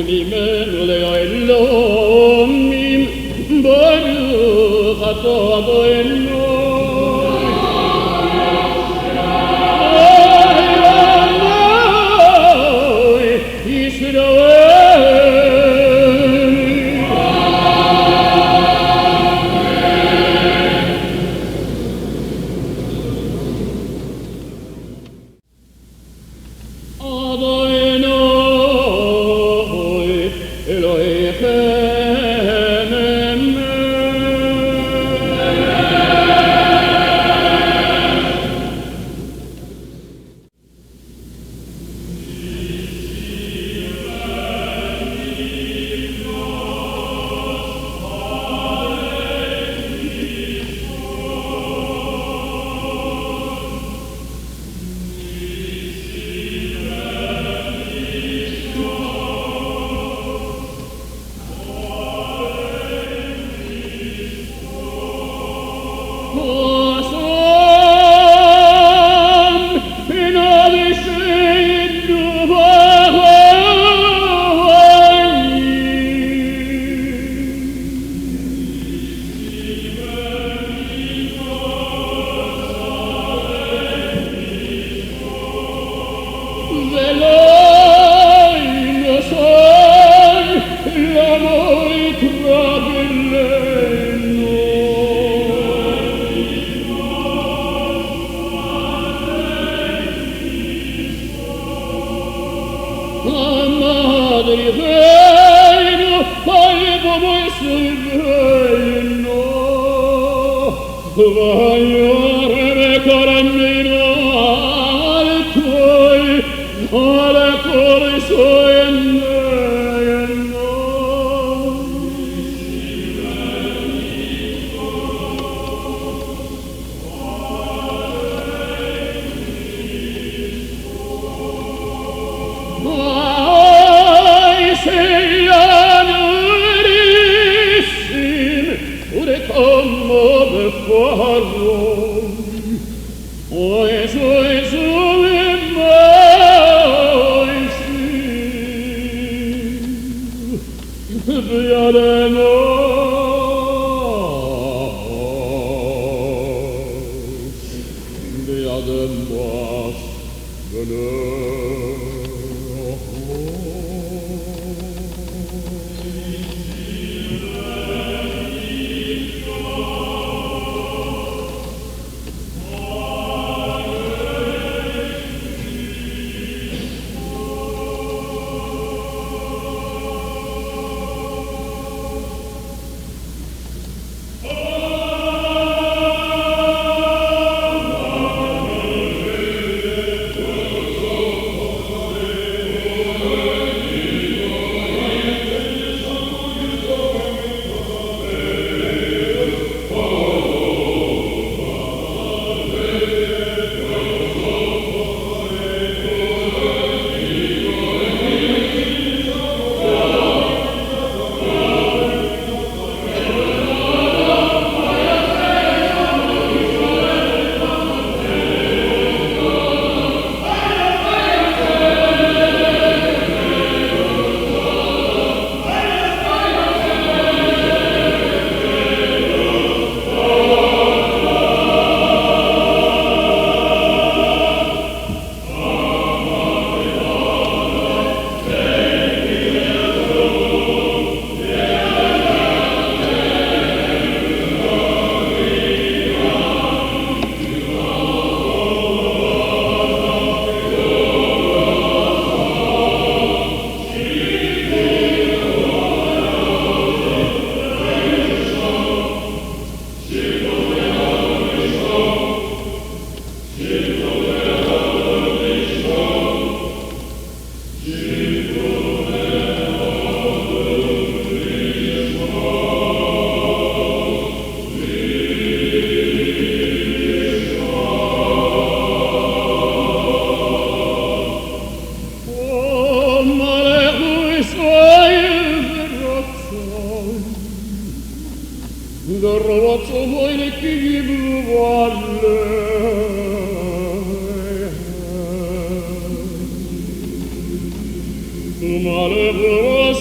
ממנו לאלוהים ברוך אתה אדוני malheureuse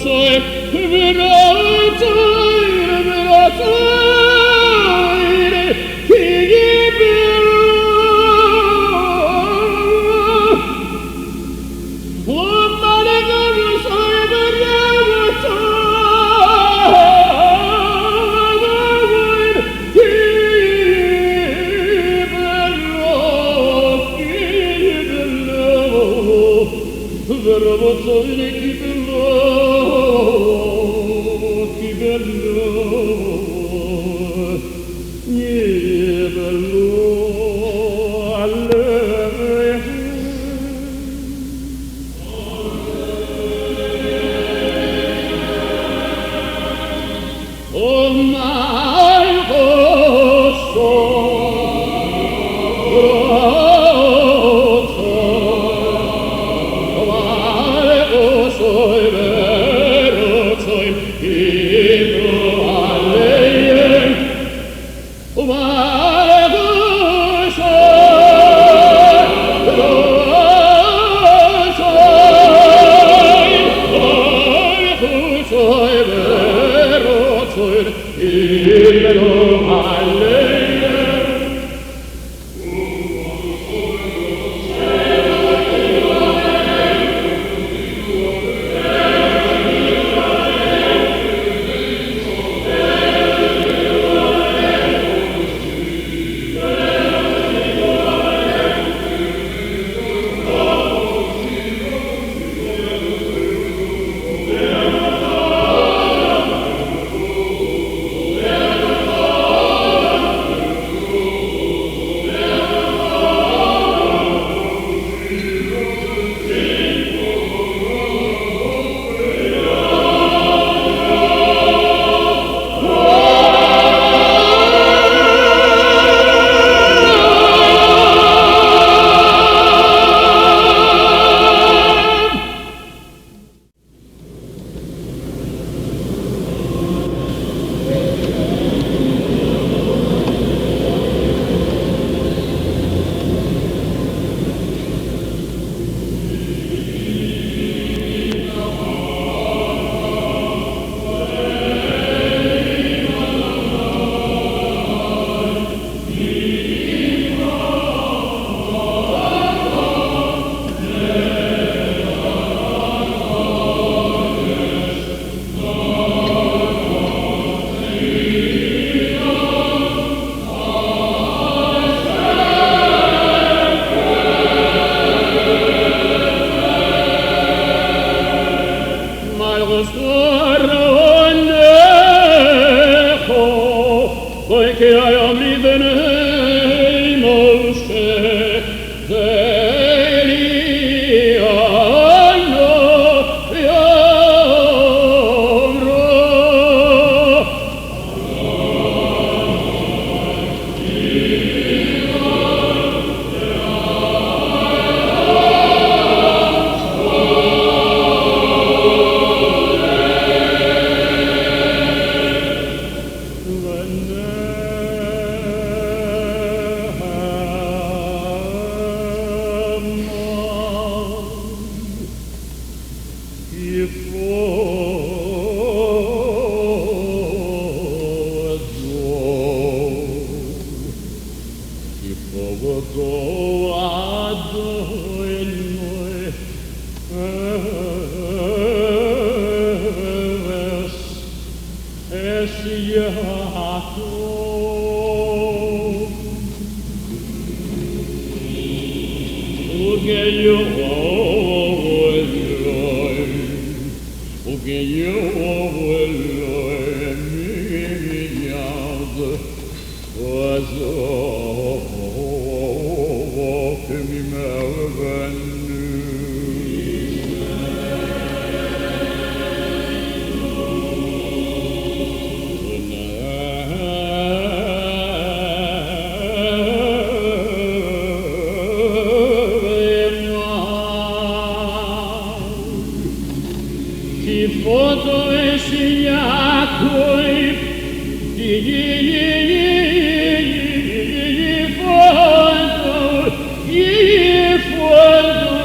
Fondo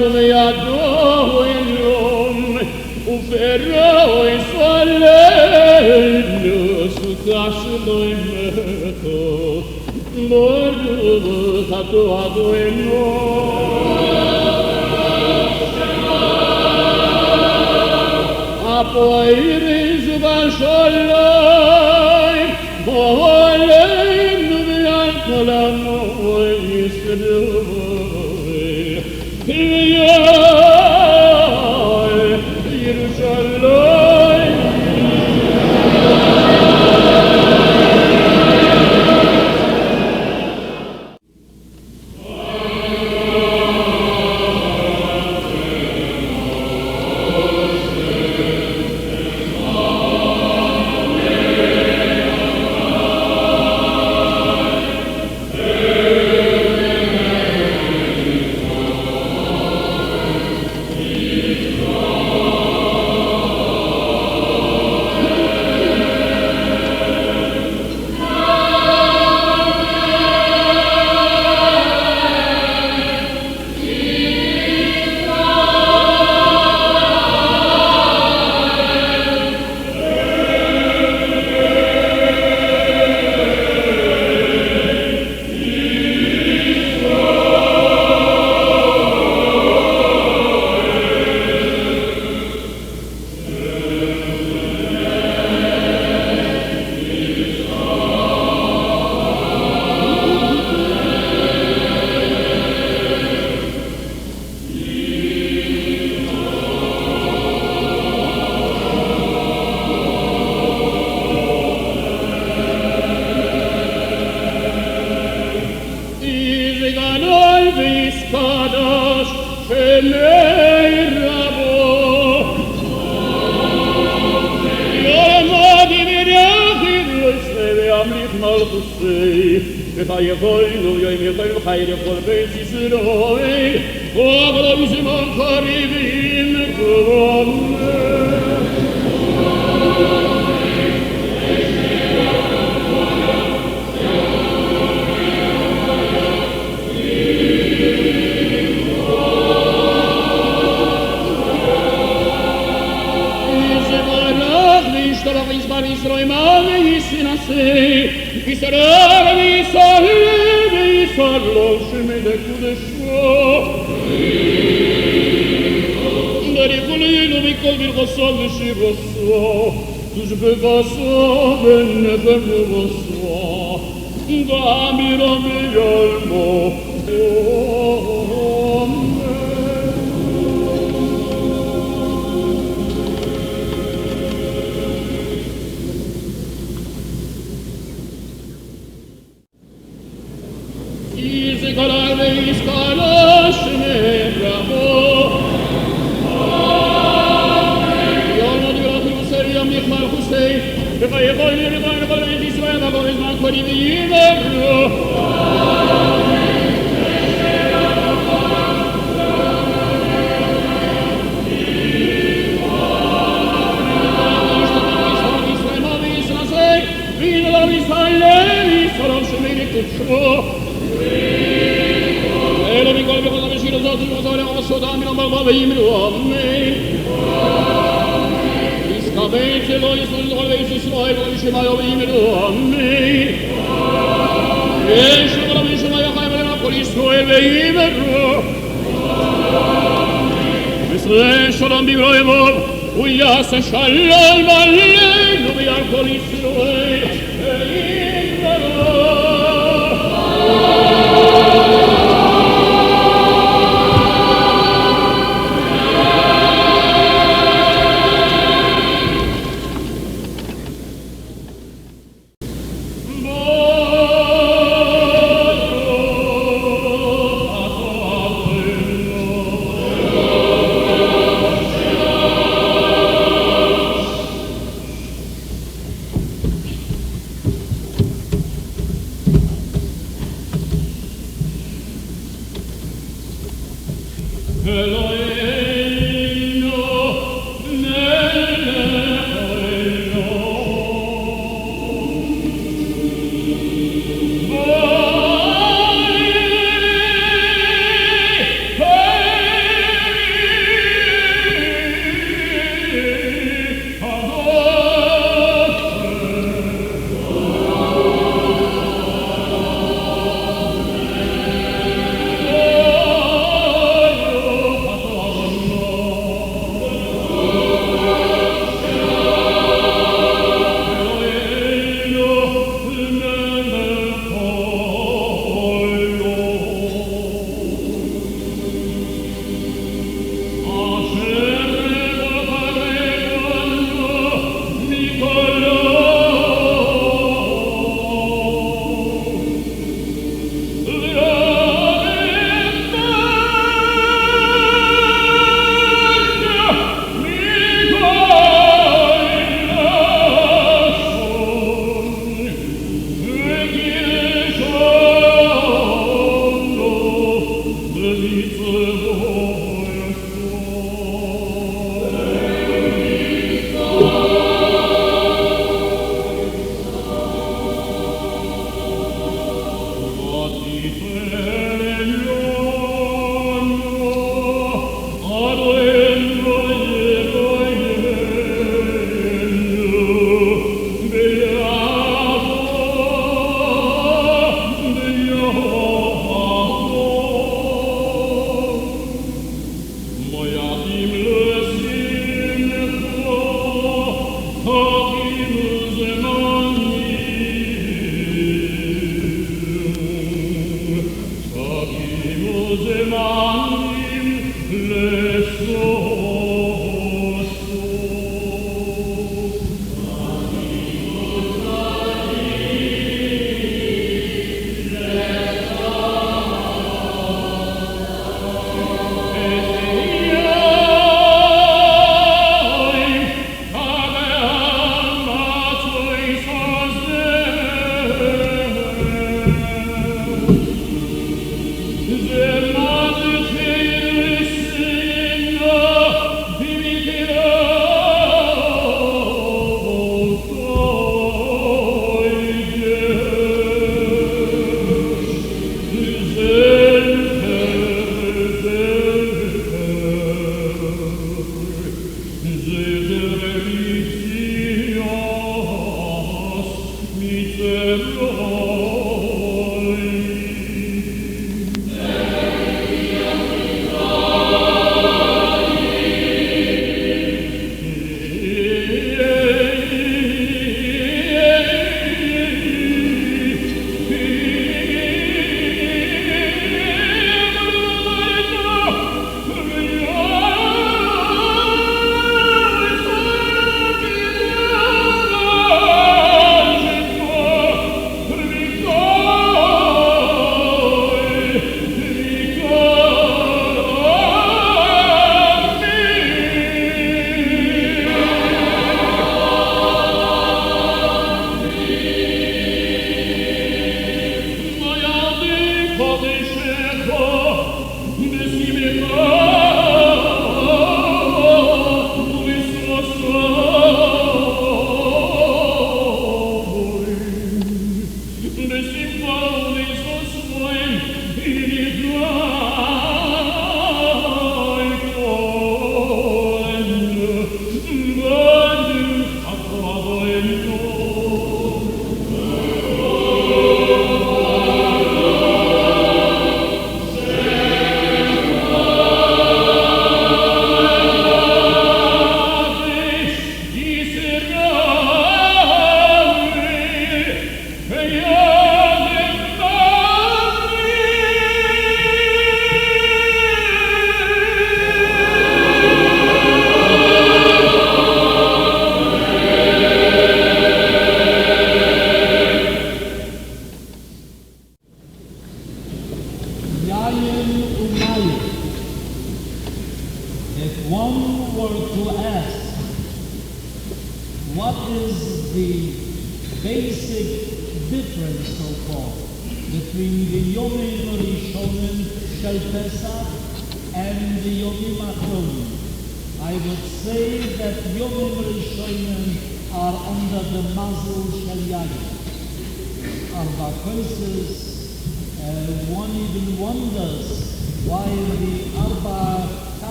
וידו אלום ופרו יסולנו סוכה שלו אמתו ברוך אתה אדונו הפועריז בשוליים בעולנו ועל כל עמו ישראל ירושלים Kadosh Shemei Rabo Yomadi V'yachid Yosei V'amlich Malchusei V'chayechoinu Yoim Yechoim V'chayir Yechol Beis Yisroi V'agrom Shimon Karivim K'vomeh Israel male yisinasei Yisrael v'Yisrael v'Yisrael shemei kudesho Darikulinu mikol birchoso v'shiroso Tushbevaso v'nefem v'voso Damiro v'yalmo Shalom b'Yisrael, u'yaseh shalom aleinu v'yal kol Yisrael,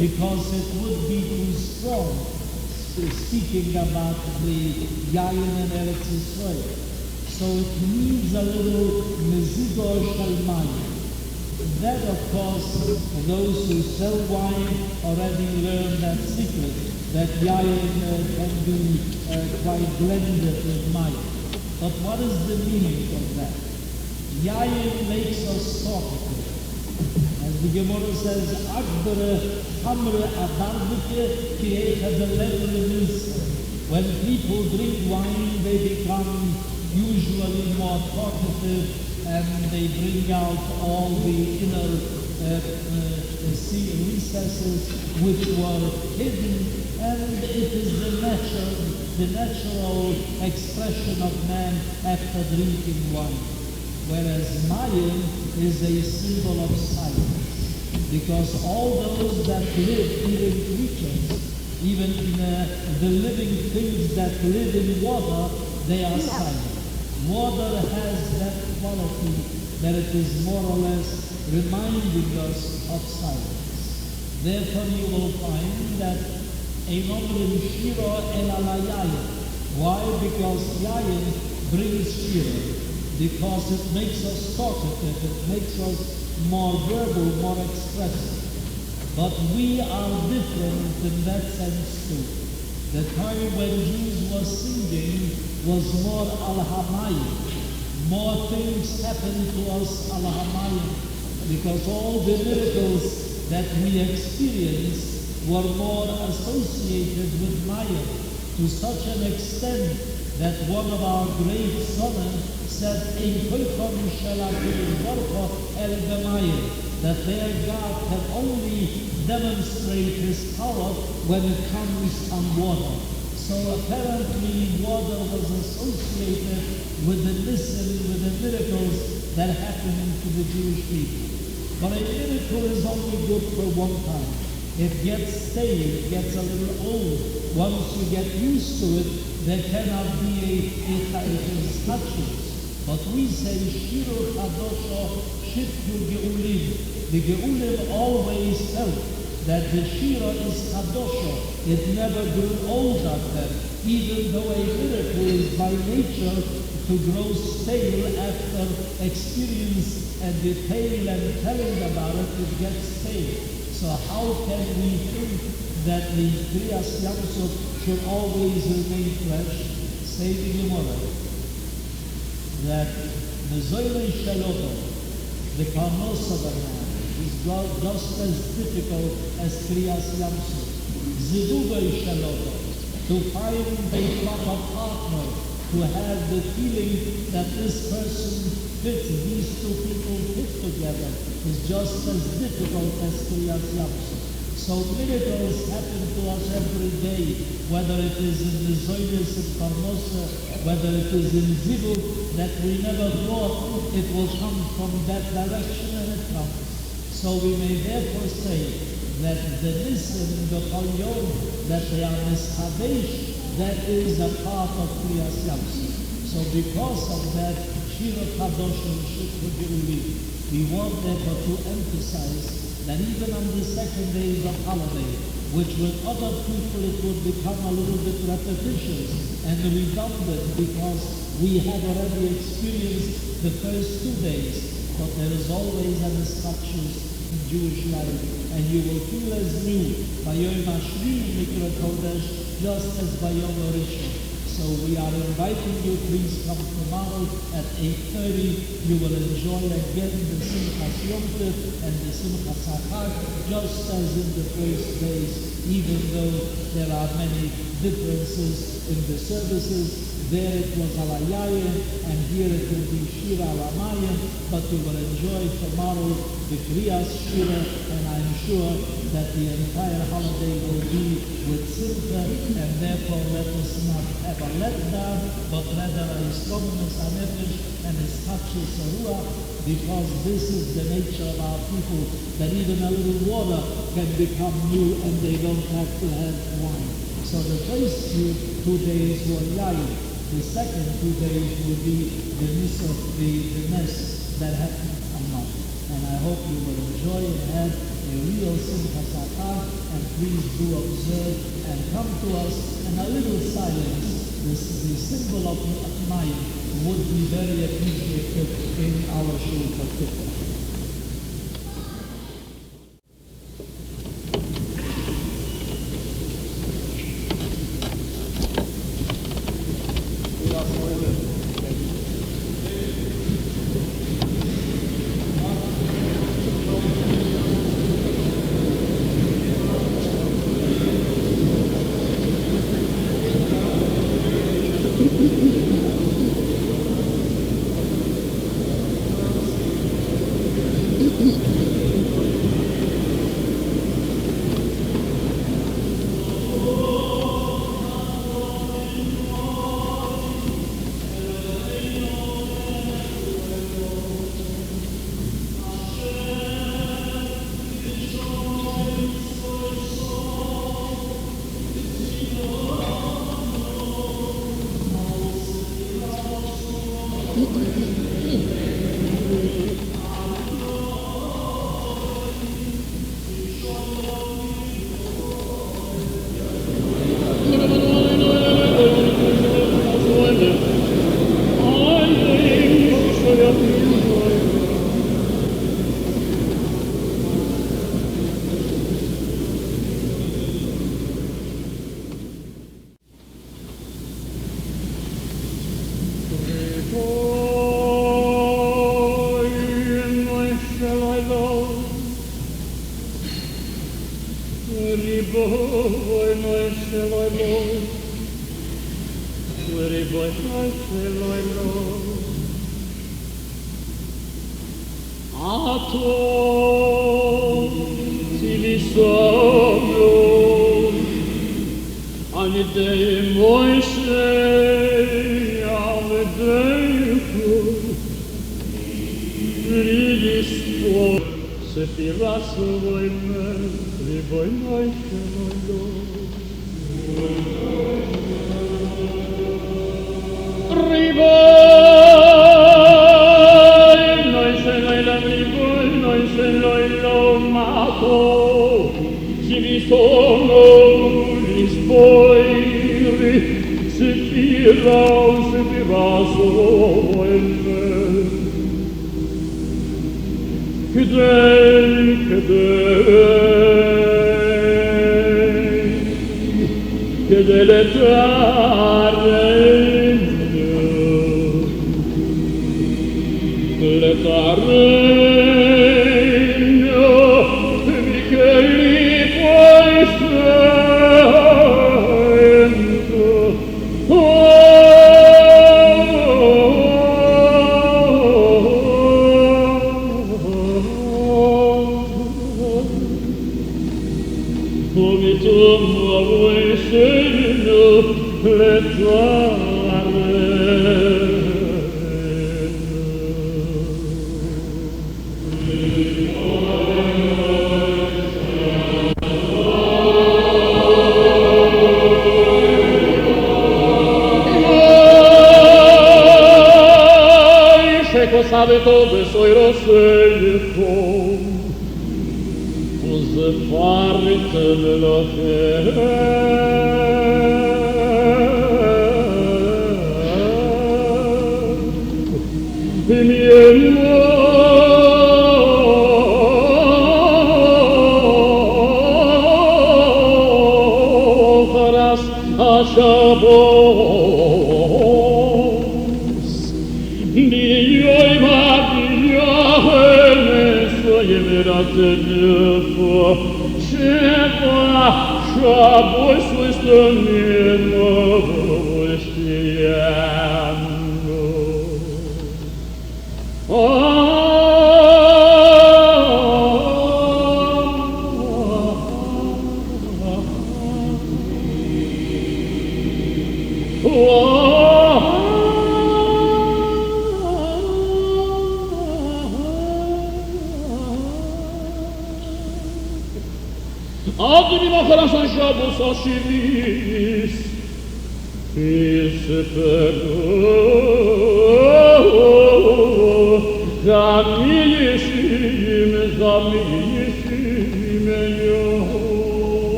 Because it would be too strong, speaking about the Yayin and Eretz Yisrael. So it needs a little Mezidor Shalmayim. That, of course, those who sell wine already learned that secret. that yayin can be quite blended with mayim. But what is the meaning of that? Yayin makes us talkative. As the Gemara says, Akbara hamre abarbike ki'echa belever nisa. When people drink wine, they become usually more talkative and they bring out all the inner recesses which were hidden, and it is the natural expression of man after drinking wine. Whereas mayim is a symbol of silence, because all those that live, even creatures, even the living things that live in water, they are silent. Water has that quality that it is more or less reminding us of silence. Therefore you will find that Ein Omrim Shira El Ala Yayin. Why? Because Yayin brings Shira. Because it makes us talkative, it makes us more verbal, more expressive. But we are different in that sense too. The time when Jews were singing was more al-hamayim. More things happened to us al-hamayim, because all the miracles that we experienced were more associated with mayim, to such an extent that one of our great sons said, that their God can only demonstrate his power when it comes on water. So apparently water was associated with the nisim, with the miracles that happened to the Jewish people. But a miracle is only good for one time. It gets stale, it gets a little old. Once you get used to it, there cannot be a touches. But we say, Shiru Chadosho Shitku Geulim. The Geulim always felt that the Shira is Chadosho. It never grew old at them, even though a miracle is by nature to grow stale after experience and detail and telling about it, it gets stale. So how can we think that the Kriyas Yamsuf should always remain fresh? Say the Gemara that Mezoilei Shaloto, the Karnos of a man, is just as difficult as Kriyas Yamsuf. Ziduvei Shaloto, to find a proper partner, to have the feeling that this person fits, these two people fit together, is just as difficult as Kriyas Yamsuf. So miracles happen to us every day, whether it is in the Zoynes and Parnosa, whether it is in Zivuk, that we never thought it will come from that direction, and it comes. So we may therefore say that the Nisim, the Chalyom, that they are Nischadesh, that is a part of Kriyas Yamsuf. So because of that, Shira Kadosh and Shukra Geuli, we want therefore to emphasize that even on the second days of holiday, which with other people it would become a little bit repetitious and redundant because we have already experienced the first 2 days, but there is always an instruction in Jewish life, and you will feel as new by Yom Hashvi Mikra Kodesh, just as by Yom Rishon. So we are inviting you, please come tomorrow at 8:30. You will enjoy again the Simchas Yom Tov and the Simchas HaChag, just as in the first days, even though there are many differences in the services. There it was Alayayin, and here it will be Shira Alamayim, but you will enjoy tomorrow the Kriyas Shira, and I'm sure that the entire holiday will be with Simcha, and therefore let us not have a letdown, but rather a strongness HaNefesh and a touches Ruach, because this is the nature of our people, that even a little water can become new and they don't have to have wine. So the first 2 days were Yayin. The second 2 days will be the mess that happened on Monday. And I hope you will enjoy and have a real Simchas HaChag, and please do observe and come to us, and a little silence, the symbol of Mayim, would be very appreciated in our shul particular.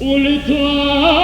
Ulita